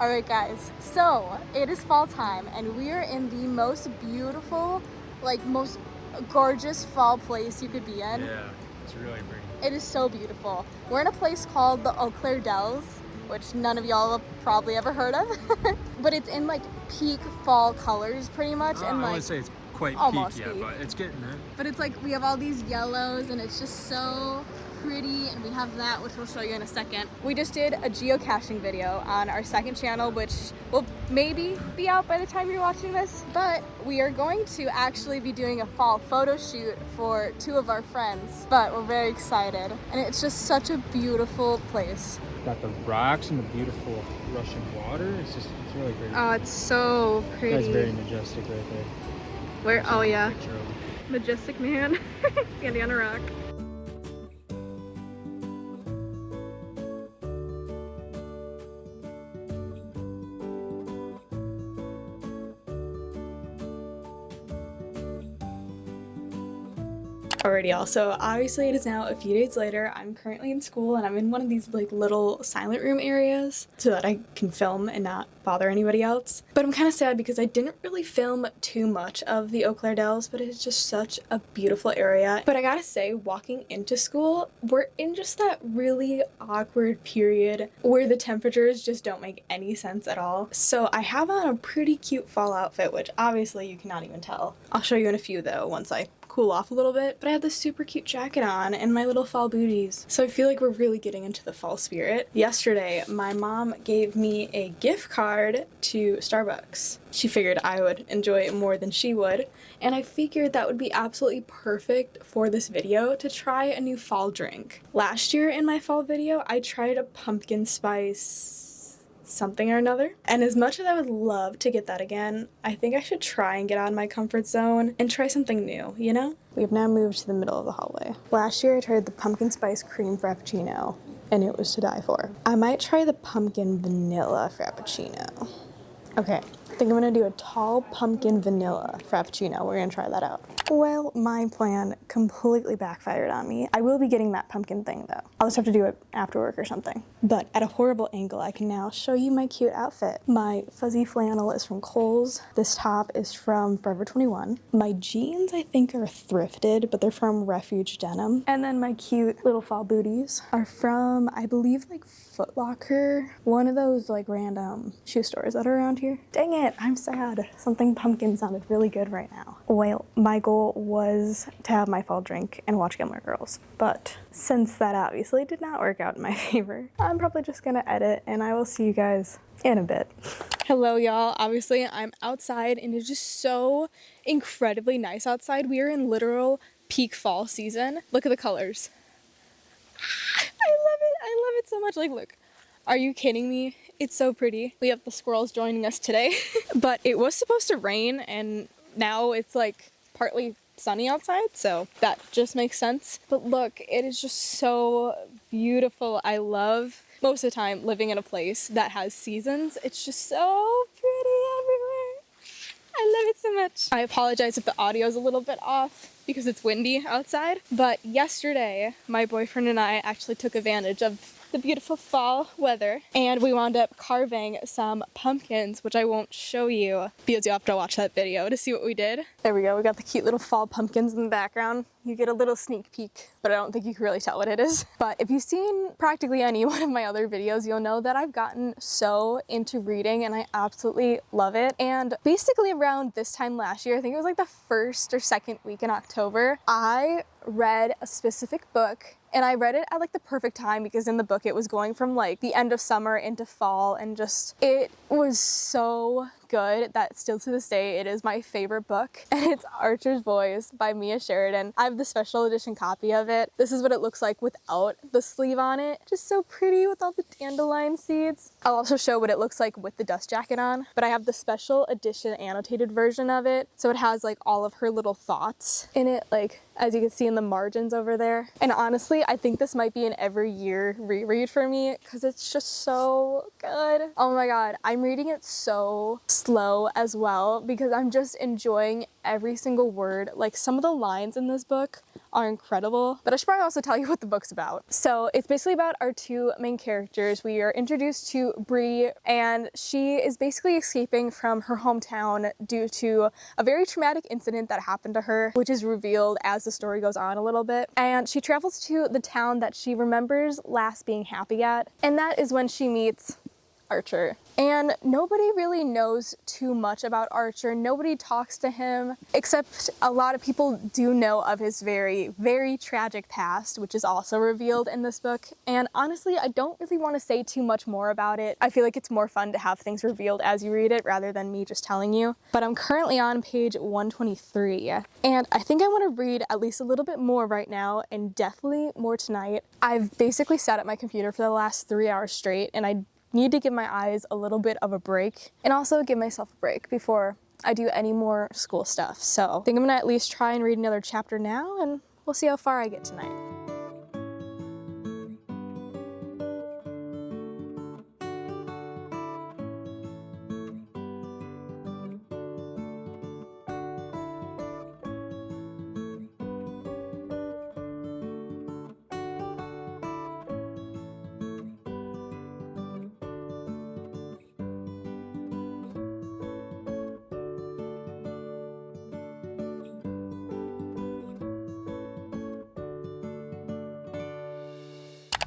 All right, guys, so it is fall time and we are in the most beautiful, like most gorgeous fall place you could be in. Yeah, it's really pretty. It is so beautiful. We're in a place called the Eau Claire Dells, which none of y'all have probably ever heard of, but it's in like peak fall colors pretty much. And like, I would say it's quite almost peak, yeah, but it's getting there. But it's like we have all these yellows and it's just so pretty, and we have that, which we'll show you in a second. We just did a geocaching video on our second channel, which will maybe be out by the time you're watching this, but we are going to actually be doing a fall photo shoot for two of our friends, but we're very excited, and it's just such a beautiful place. Got the rocks and the beautiful rushing water. It's really pretty. Oh, it's so pretty. That's very majestic right there. Where? Oh yeah, Picture of it. majestic man standing on a rock. Alrighty, y'all, so obviously it is now a few days later. I'm currently in school and I'm in one of these like little silent room areas so that I can film and not bother anybody else. But I'm kind of sad because I didn't really film too much of the Eau Claire Dells, but it's just such a beautiful area. But I gotta say, walking into school, we're in just that really awkward period where the temperatures just don't make any sense at all. So I have on a pretty cute fall outfit, which obviously you cannot even tell. I'll show you in a few though once I cool off a little bit, but I have this super cute jacket on and my little fall booties. So I feel like we're really getting into the fall spirit. Yesterday, my mom gave me a gift card to Starbucks. She figured I would enjoy it more than she would, and I figured that would be absolutely perfect for this video to try a new fall drink. Last year in my fall video, I tried a pumpkin spice something or another. And as much as I would love to get that again, I think I should try and get out of my comfort zone and try something new, you know? We've now moved to the middle of the hallway. Last year I tried the pumpkin spice cream frappuccino and it was to die for. I might try the pumpkin vanilla frappuccino. Okay, I think I'm gonna do a tall pumpkin vanilla frappuccino. We're gonna try that out. Well, my plan completely backfired on me. I will be getting that pumpkin thing though. I'll just have to do it after work or something. But at a horrible angle, I can now show you my cute outfit. My fuzzy flannel is from Kohl's. This top is from Forever 21. My jeans, I think, are thrifted, but they're from Refuge Denim. And then my cute little fall booties are from, I believe, like Foot Locker. One of those like random shoe stores that are around here. Dang it, I'm sad. Something pumpkin sounded really good right now. Well, my goal was to have my fall drink and watch Gilmore Girls, but since that obviously did not work out in my favor, I'm probably just gonna edit and I will see you guys in a bit. Hello y'all, obviously I'm outside and it's just so incredibly nice outside. We are in literal peak fall season. Look at the colors. I love it so much. Like, look, are you kidding me? It's so pretty. We have the squirrels joining us today, but it was supposed to rain and now it's like partly sunny outside, so that just makes sense. But look, it is just so beautiful. I love most of the time living in a place that has seasons. It's just so pretty everywhere. I love it so much. I apologize if the audio is a little bit off because it's windy outside, but yesterday my boyfriend and I actually took advantage of the beautiful fall weather and we wound up carving some pumpkins, which I won't show you because you'll have to watch that video to see what we did. There we go, we got the cute little fall pumpkins in the background. You get a little sneak peek, but I don't think you can really tell what it is. But if you've seen practically any one of my other videos, you'll know that I've gotten so into reading and I absolutely love it. And basically around this time last year, I think it was like the first or second week in October, I read a specific book. And I read it at like the perfect time because in the book it was going from like the end of summer into fall, and just it was so good that still to this day it is my favorite book, and it's Archer's Voice by Mia Sheridan. I have the special edition copy of it. This is what it looks like without the sleeve on it. Just so pretty with all the dandelion seeds. I'll also show what it looks like with the dust jacket on, but I have the special edition annotated version of it, so it has like all of her little thoughts in it, like as you can see in the margins over there. And honestly, I think this might be an every year reread for me because it's just so good. Oh my god, I'm reading it so slow as well because I'm just enjoying every single word. Like, some of the lines in this book are incredible, but I should probably also tell you what the book's about. So it's basically about our two main characters. We are introduced to Bree, and she is basically escaping from her hometown due to a very traumatic incident that happened to her, which is revealed as the story goes on a little bit. And she travels to the town that she remembers last being happy at, and that is when she meets Archer. And nobody really knows too much about Archer. Nobody talks to him, except a lot of people do know of his very, very tragic past, which is also revealed in this book. And honestly, I don't really want to say too much more about it. I feel like it's more fun to have things revealed as you read it rather than me just telling you. But I'm currently on page 123, and I think I want to read at least a little bit more right now, and definitely more tonight. I've basically sat at my computer for the last 3 hours straight, and I need to give my eyes a little bit of a break and also give myself a break before I do any more school stuff. So I think I'm gonna at least try and read another chapter now, and we'll see how far I get tonight.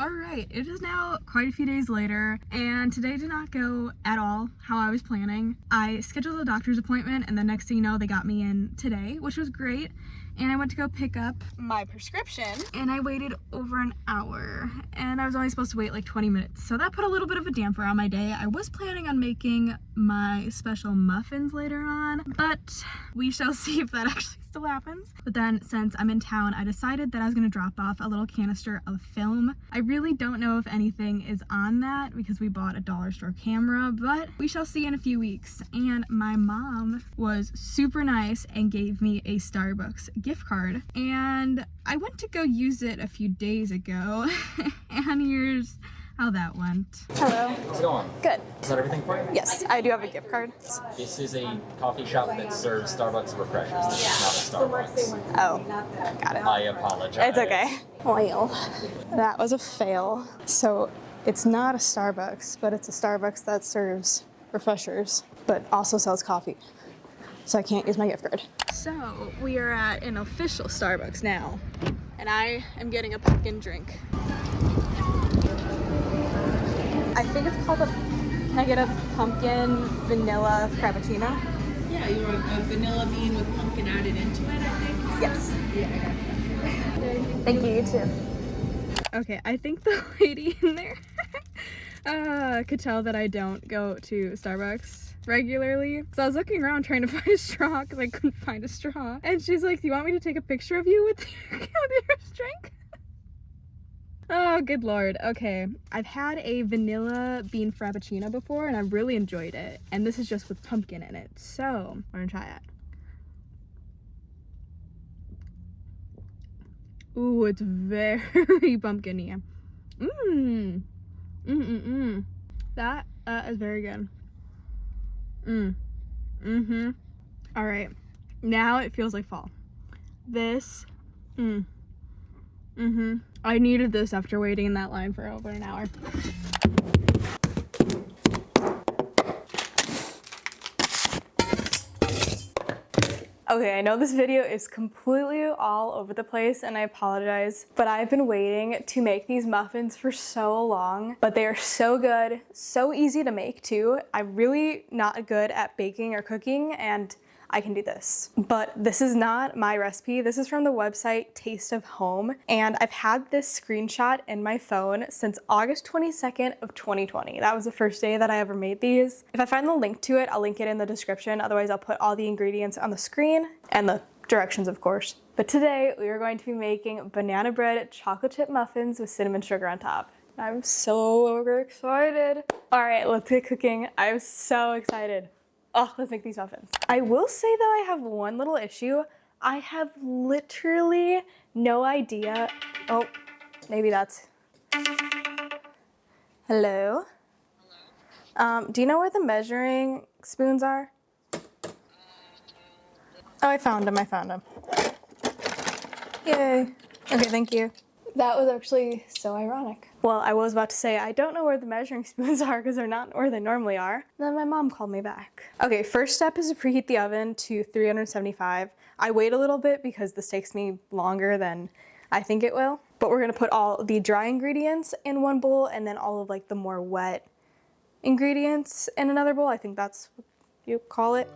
Alright, it is now quite a few days later, and today did not go at all how I was planning. I scheduled a doctor's appointment, and the next thing you know, they got me in today, which was great. And I went to go pick up my prescription, and I waited over an hour, and I was only supposed to wait like 20 minutes. So that put a little bit of a damper on my day. I was planning on making my special muffins later on, but we shall see if that actually still happens. But then, since I'm in town, I decided that I was gonna drop off a little canister of film. I really don't know if anything is on that because we bought a dollar store camera, but we shall see in a few weeks. And my mom was super nice and gave me a Starbucks gift card, and I went to go use it a few days ago and here's how that went. Hello. How's it going? Good. Is that everything for you? Yes, I do have a gift card. This is a coffee shop that serves Starbucks refreshers. This is not a Starbucks. Oh, got it. I apologize. It's okay. Well, that was a fail. So it's not a Starbucks, but it's a Starbucks that serves refreshers, but also sells coffee. So I can't use my gift card. So we are at an official Starbucks now, and I am getting a pumpkin drink. I think it's called can I get a pumpkin vanilla frappuccino? Yeah, you want a vanilla bean with pumpkin added into it, I think? Yes. Yeah, I got it. Thank you, you too. Okay, I think the lady in there could tell that I don't go to Starbucks regularly. So I was looking around trying to find a straw because I couldn't find a straw. And she's like, do you want me to take a picture of you with your drink? Oh, good lord. Okay, I've had a vanilla bean frappuccino before and I really enjoyed it. And this is just with pumpkin in it. So I'm gonna try it. Ooh, it's very pumpkin-y. That is very good. All right, now it feels like fall. This, I needed this after waiting in that line for over an hour. Okay, I know this video is completely all over the place and I apologize, but I've been waiting to make these muffins for so long, but they are so good, so easy to make too. I'm really not good at baking or cooking, and I can do this. But this is not my recipe. This is from the website Taste of Home, and I've had this screenshot in my phone since August 22nd of 2020. That was the first day that I ever made these. If I find the link to it, I'll link it in the description. Otherwise, I'll put all the ingredients on the screen and the directions, of course. But today, we are going to be making banana bread chocolate chip muffins with cinnamon sugar on top. I'm so excited. All right, let's get cooking. I'm so excited. Oh, let's make these muffins. I will say though, I have one little issue. I have literally no idea. Oh, maybe that's. Hello? Hello? Do you know where the measuring spoons are? Oh, I found them. Yay. Okay, thank you. That was actually so ironic. Well, I was about to say, I don't know where the measuring spoons are because they're not where they normally are. Then my mom called me back. Okay, first step is to preheat the oven to 375. I wait a little bit because this takes me longer than I think it will. But we're gonna put all the dry ingredients in one bowl and then all of like the more wet ingredients in another bowl. I think that's what you call it.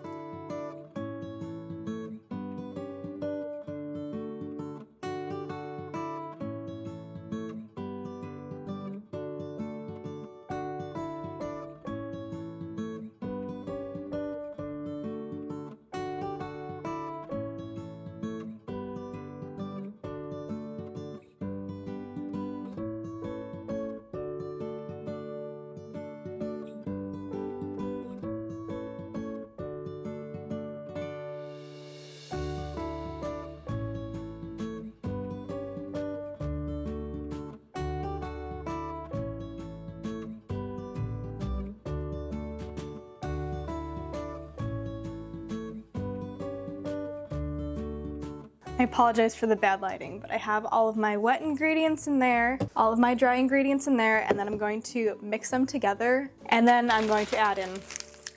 I apologize for the bad lighting, but I have all of my wet ingredients in there, all of my dry ingredients in there, and then I'm going to mix them together, and then I'm going to add in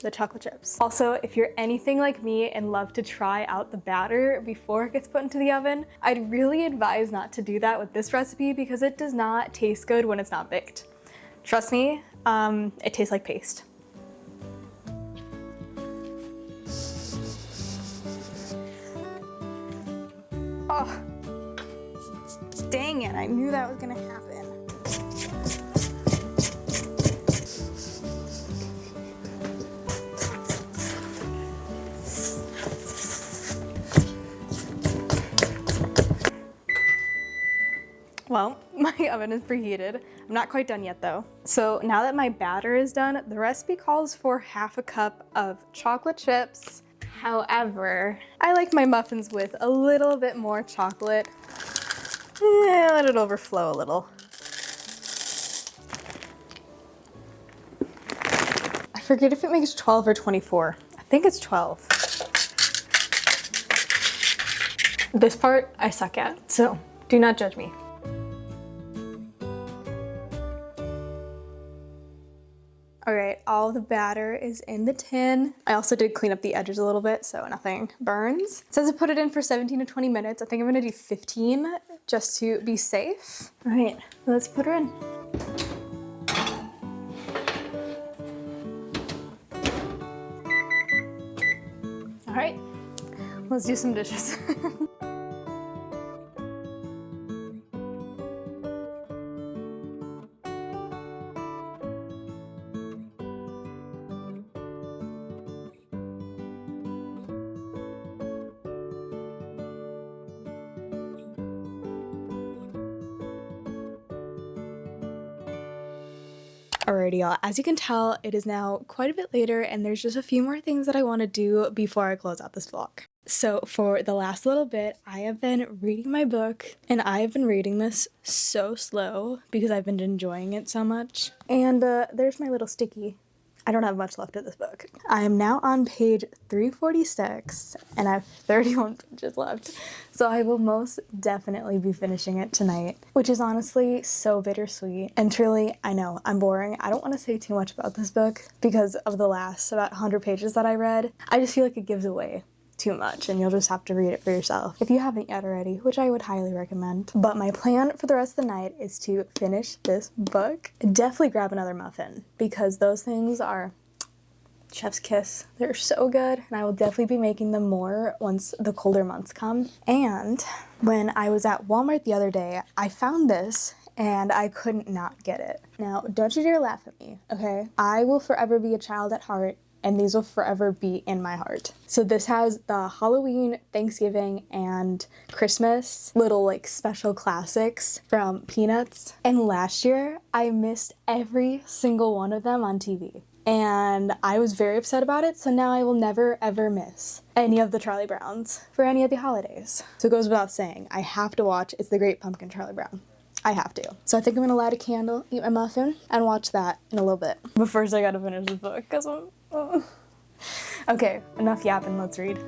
the chocolate chips. Also, if you're anything like me and love to try out the batter before it gets put into the oven, I'd really advise not to do that with this recipe because it does not taste good when it's not baked. Trust me, it tastes like paste. Oh, dang it, I knew that was gonna happen. Well, my oven is preheated. I'm not quite done yet though. So now that my batter is done, the recipe calls for half a cup of chocolate chips. However, I like my muffins with a little bit more chocolate. Let it overflow a little. I forget if it makes 12 or 24. I think it's 12. This part I suck at, so do not judge me. All right, all the batter is in the tin. I also did clean up the edges a little bit so nothing burns. It says to put it in for 17 to 20 minutes. I think I'm gonna do 15 just to be safe. All right, let's put her in. All right, let's do some dishes. Alrighty y'all, as you can tell, it is now quite a bit later and there's just a few more things that I want to do before I close out this vlog. So for the last little bit, I have been reading my book and I have been reading this so slow because I've been enjoying it so much. And there's my little sticky. I don't have much left of this book. I am now on page 346 and I have 31 pages left. So I will most definitely be finishing it tonight, which is honestly so bittersweet. And truly, I know, I'm boring. I don't want to say too much about this book because of the last about 100 pages that I read. I just feel like it gives away too much and you'll just have to read it for yourself if you haven't yet already, which I would highly recommend. But my plan for the rest of the night is to finish this book. Definitely grab another muffin because those things are chef's kiss. They're so good and I will definitely be making them more once the colder months come. And when I was at Walmart the other day, I found this and I couldn't not get it. Now, don't you dare laugh at me, okay? I will forever be a child at heart and these will forever be in my heart. So this has the Halloween, Thanksgiving, and Christmas little like special classics from Peanuts. And last year, I missed every single one of them on TV. And I was very upset about it, so now I will never ever miss any of the Charlie Browns for any of the holidays. So it goes without saying, I have to watch It's the Great Pumpkin Charlie Brown. I have to. So I think I'm gonna light a candle, eat my muffin, and watch that in a little bit. But first I gotta finish this book, because I'm... Okay, enough yapping, let's read.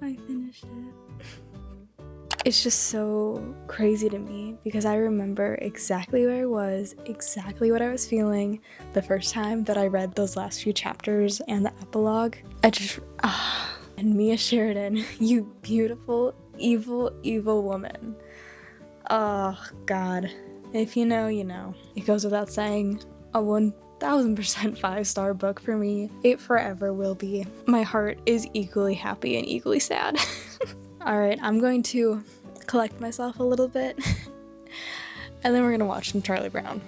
I finished it. It's just so crazy to me because I remember exactly where I was, exactly what I was feeling the first time that I read those last few chapters and the epilogue. And Mia Sheridan, you beautiful, evil, evil woman. Oh, God. If you know, you know. It goes without saying, a 1000% 5-star book for me. It forever will be. My heart is equally happy and equally sad. Alright, I'm going to collect myself a little bit, and then we're gonna watch some Charlie Brown.